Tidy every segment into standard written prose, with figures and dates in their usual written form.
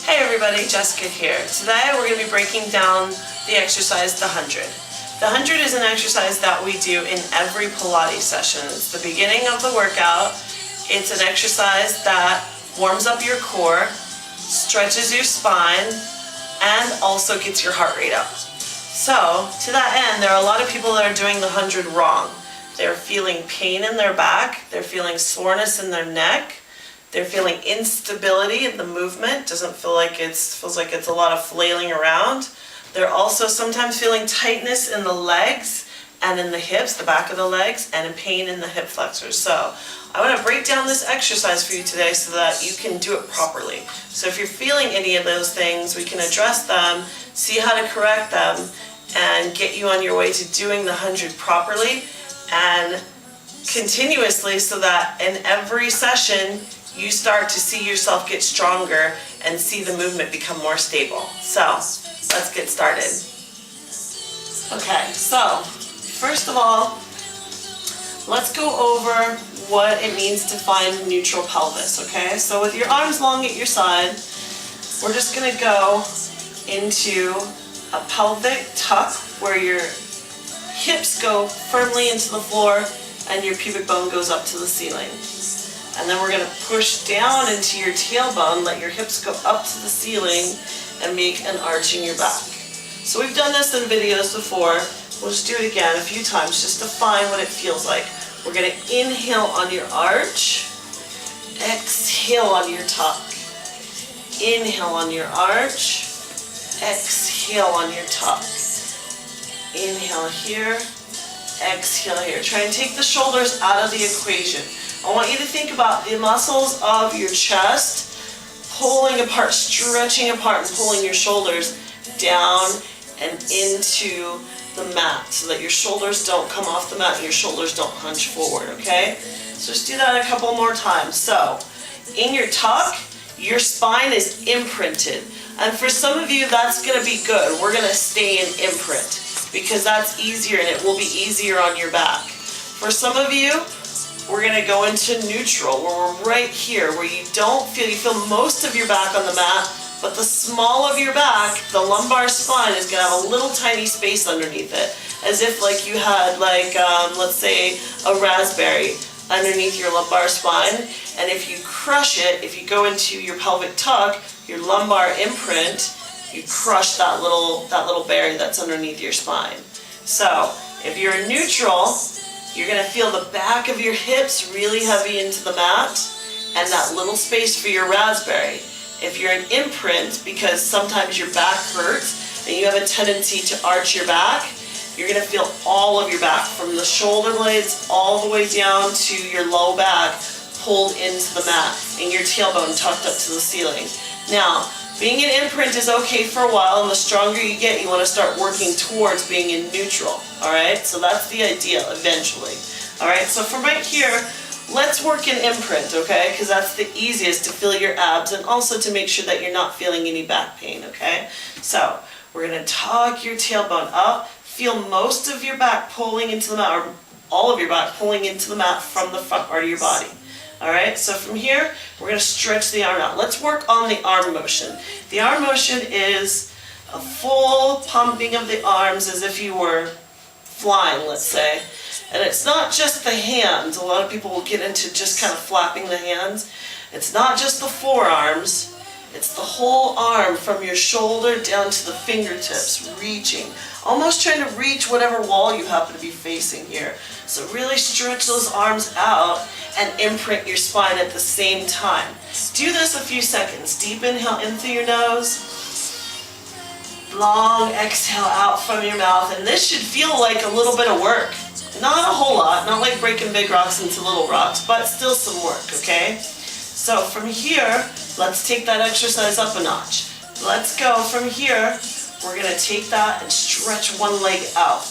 Hey everybody, Jessica here. Today we're going to be breaking down the exercise, the 100. The 100 is an exercise that we do in every Pilates session. It's the beginning of the workout. It's an exercise that warms up your core, stretches your spine, and also gets your heart rate up. So, to that end, there are a lot of people that are doing the 100 wrong. They're feeling pain in their back, they're feeling soreness in their neck, they're feeling instability in the movement, feels like it's a lot of flailing around. They're also sometimes feeling tightness in the legs and in the hips, the back of the legs, and in pain in the hip flexors. So I want to break down this exercise for you today so that you can do it properly. So if you're feeling any of those things, we can address them, see how to correct them, and get you on your way to doing the 100 properly and continuously, so that in every session you start to see yourself get stronger and see the movement become more stable. So let's get started. Okay, so first of all, let's go over what it means to find neutral pelvis, okay? So with your arms long at your side, we're just gonna go into a pelvic tuck where your hips go firmly into the floor and your pubic bone goes up to the ceiling. And then we're going to push down into your tailbone, let your hips go up to the ceiling and make an arch in your back. So we've done this in videos before. We'll just do it again a few times just to find what it feels like. We're going to inhale on your arch, exhale on your tuck. Inhale on your arch, exhale on your tuck. Inhale here, exhale here. Try and take the shoulders out of the equation. I want you to think about the muscles of your chest pulling apart, stretching apart, and pulling your shoulders down and into the mat so that your shoulders don't come off the mat and your shoulders don't hunch forward, okay? So just do that a couple more times. So, in your tuck, your spine is imprinted. And for some of you, that's going to be good. We're going to stay in imprint because that's easier and it will be easier on your back. For some of you, we're going to go into neutral, where we're right here, where you feel most of your back on the mat, but the small of your back, the lumbar spine, is going to have a little tiny space underneath it, as if like you had let's say a raspberry underneath your lumbar spine, and if you crush it, if you go into your pelvic tuck, your lumbar imprint, you crush that little berry that's underneath your spine. So if you're in neutral, you're going to feel the back of your hips really heavy into the mat and that little space for your raspberry. If you're in imprint, because sometimes your back hurts and you have a tendency to arch your back, you're going to feel all of your back from the shoulder blades all the way down to your low back pulled into the mat and your tailbone tucked up to the ceiling. Now, being in imprint is okay for a while, and the stronger you get, you want to start working towards being in neutral, alright? So that's the ideal, eventually. Alright, so from right here, let's work in imprint, okay? Because that's the easiest to feel your abs and also to make sure that you're not feeling any back pain, okay? So, we're going to tuck your tailbone up, feel most of your back pulling into the mat, or all of your back pulling into the mat from the front part of your body. Alright, so from here, we're going to stretch the arm out. Let's work on the arm motion. The arm motion is a full pumping of the arms as if you were flying, let's say. And it's not just the hands. A lot of people will get into just kind of flapping the hands. It's not just the forearms. It's the whole arm from your shoulder down to the fingertips, reaching. Almost trying to reach whatever wall you happen to be facing here. So really stretch those arms out and imprint your spine at the same time. Do this a few seconds. Deep inhale in through your nose. Long exhale out from your mouth. And this should feel like a little bit of work. Not a whole lot, not like breaking big rocks into little rocks, but still some work, okay? So from here, let's take that exercise up a notch. Let's go from here. We're going to take that and stretch one leg out.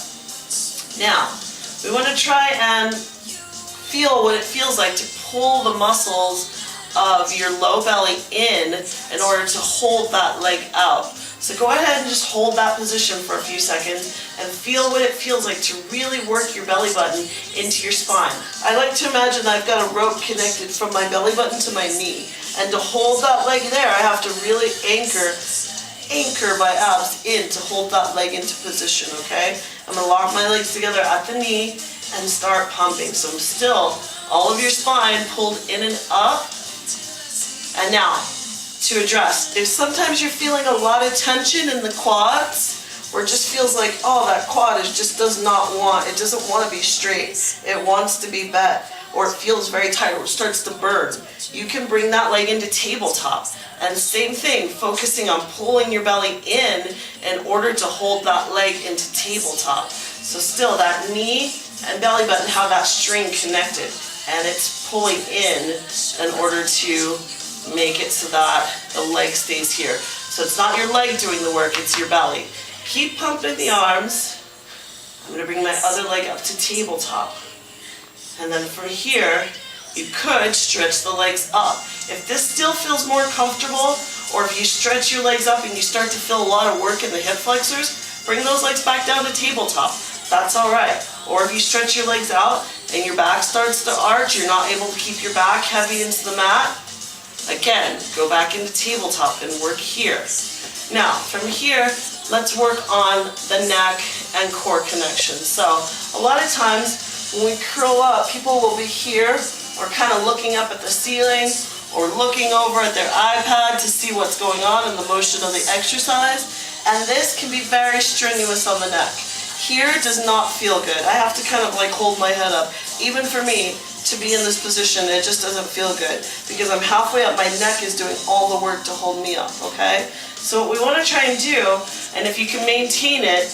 Now, we want to try and feel what it feels like to pull the muscles of your low belly in order to hold that leg out. So go ahead and just hold that position for a few seconds and feel what it feels like to really work your belly button into your spine. I like to imagine I've got a rope connected from my belly button to my knee. And to hold that leg there, I have to really anchor my abs in to hold that leg into position, okay? I'm gonna lock my legs together at the knee and start pumping. So I'm still, all of your spine pulled in and up. And now, to address, if sometimes you're feeling a lot of tension in the quads, or it just feels like, oh, that quad doesn't want to be straight. It wants to be bent, or it feels very tight, or it starts to burn. You can bring that leg into tabletop. And same thing, focusing on pulling your belly in order to hold that leg into tabletop. So still, that knee and belly button have that string connected, and it's pulling in order to make it so that the leg stays here. So it's not your leg doing the work, it's your belly. Keep pumping the arms. I'm going to bring my other leg up to tabletop. And then from here, you could stretch the legs up. If this still feels more comfortable, or if you stretch your legs up and you start to feel a lot of work in the hip flexors, bring those legs back down to tabletop. That's all right. Or if you stretch your legs out and your back starts to arch, you're not able to keep your back heavy into the mat, again, go back into tabletop and work here. Now, from here, let's work on the neck and core connection. So, a lot of times when we curl up, people will be here or kind of looking up at the ceiling or looking over at their iPad to see what's going on in the motion of the exercise. And this can be very strenuous on the neck. Here does not feel good. I have to kind of like hold my head up. Even for me, to be in this position, it just doesn't feel good because I'm halfway up, my neck is doing all the work to hold me up, okay? So what we want to try and do, and if you can maintain it,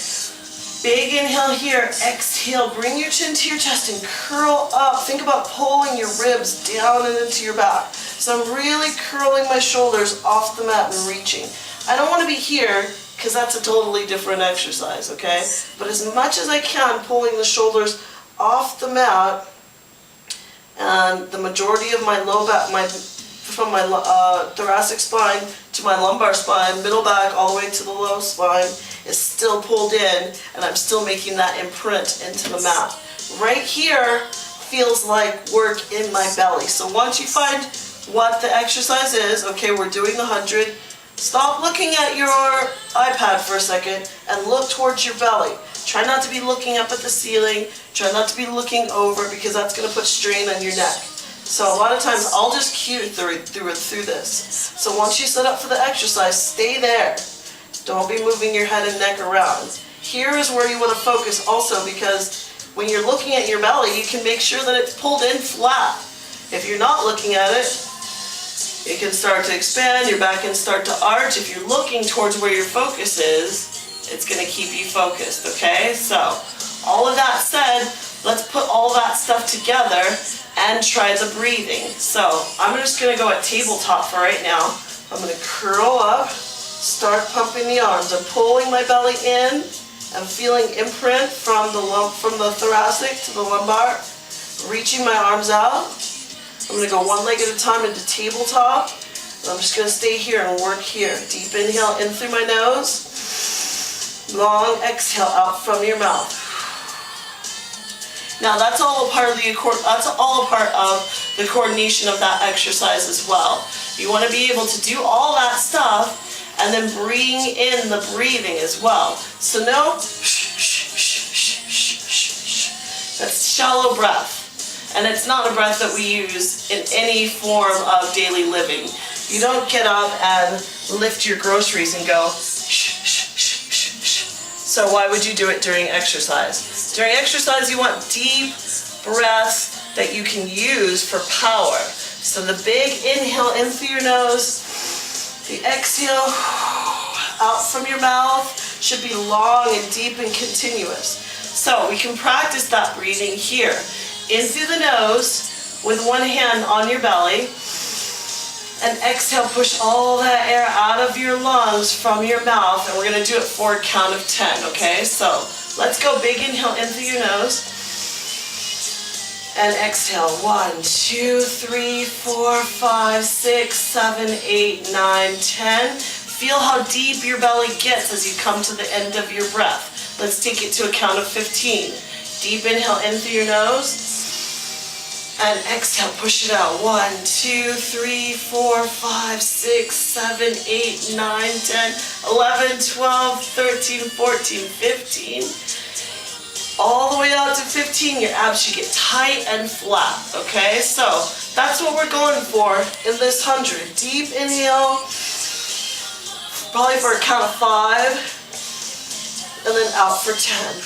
big inhale here, exhale, bring your chin to your chest and curl up. Think about pulling your ribs down and into your back. So I'm really curling my shoulders off the mat and reaching. I don't want to be here because that's a totally different exercise, okay? But as much as I can, pulling the shoulders off the mat. And the majority of my low back, from my thoracic spine to my lumbar spine, middle back, all the way to the low spine, is still pulled in, and I'm still making that imprint into the mat. Right here feels like work in my belly. So once you find what the exercise is, okay, we're doing the 100, stop looking at your iPad for a second and look towards your belly. Try not to be looking up at the ceiling. Try not to be looking over because that's going to put strain on your neck. So a lot of times I'll just cue through this. So once you set up for the exercise, stay there. Don't be moving your head and neck around. Here is where you want to focus also, because when you're looking at your belly, you can make sure that it's pulled in flat. If you're not looking at it, it can start to expand, your back can start to arch. If you're looking towards where your focus is, it's going to keep you focused, okay? So, all of that said, let's put all that stuff together and try the breathing. So, I'm just going to go at tabletop for right now. I'm going to curl up, start pumping the arms. I'm pulling my belly in. I'm feeling imprint from the thoracic to the lumbar, reaching my arms out. I'm going to go one leg at a time into tabletop. And I'm just going to stay here and work here. Deep inhale in through my nose. Long exhale out from your mouth. Now that's all a part of the coordination of that exercise as well. You want to be able to do all that stuff and then bring in the breathing as well. So no, that's shallow breath. And it's not a breath that we use in any form of daily living. You don't get up and lift your groceries and go shh, shh, shh, shh, shh. So why would you do it during exercise? During exercise, you want deep breaths that you can use for power. So the big inhale in through your nose, the exhale out from your mouth should be long and deep and continuous. So we can practice that breathing here. In through the nose with one hand on your belly, and exhale, push all that air out of your lungs from your mouth, and we're going to do it for a count of 10, okay? So let's go. Big inhale in through your nose, and exhale. 1, 2, 3, 4, 5, 6, 7, 8, 9, 10. Feel how deep your belly gets as you come to the end of your breath. Let's take it to a count of 15. Deep inhale in through your nose. And exhale, push it out. 1, 2, 3, 4, 5, 6, 7, 8, 9, 10, 11, 12, 13, 14, 15. All the way out to 15, your abs should get tight and flat, okay? So that's what we're going for in this 100. Deep inhale, probably for a count of 5, and then out for 10.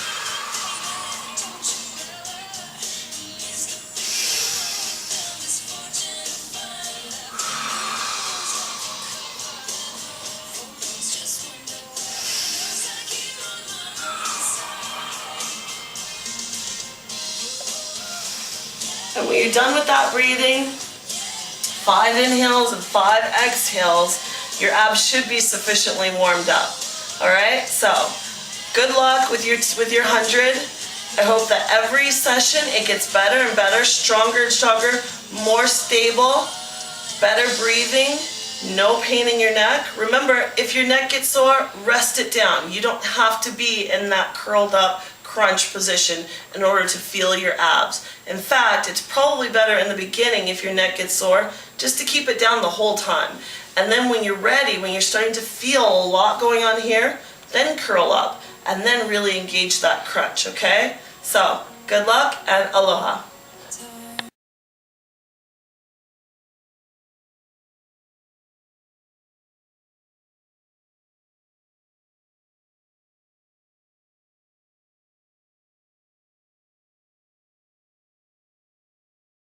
And when you're done with that breathing, 5 inhales and 5 exhales, your abs should be sufficiently warmed up. All right, so good luck with your 100. I hope that every session it gets better and better, stronger and stronger, more stable, better breathing, no pain in your neck. Remember, if your neck gets sore, rest it down. You don't have to be in that curled up crunch position in order to feel your abs. In fact, it's probably better in the beginning if your neck gets sore just to keep it down the whole time. And then when you're ready, when you're starting to feel a lot going on here, then curl up and then really engage that crunch, okay? So, good luck and aloha.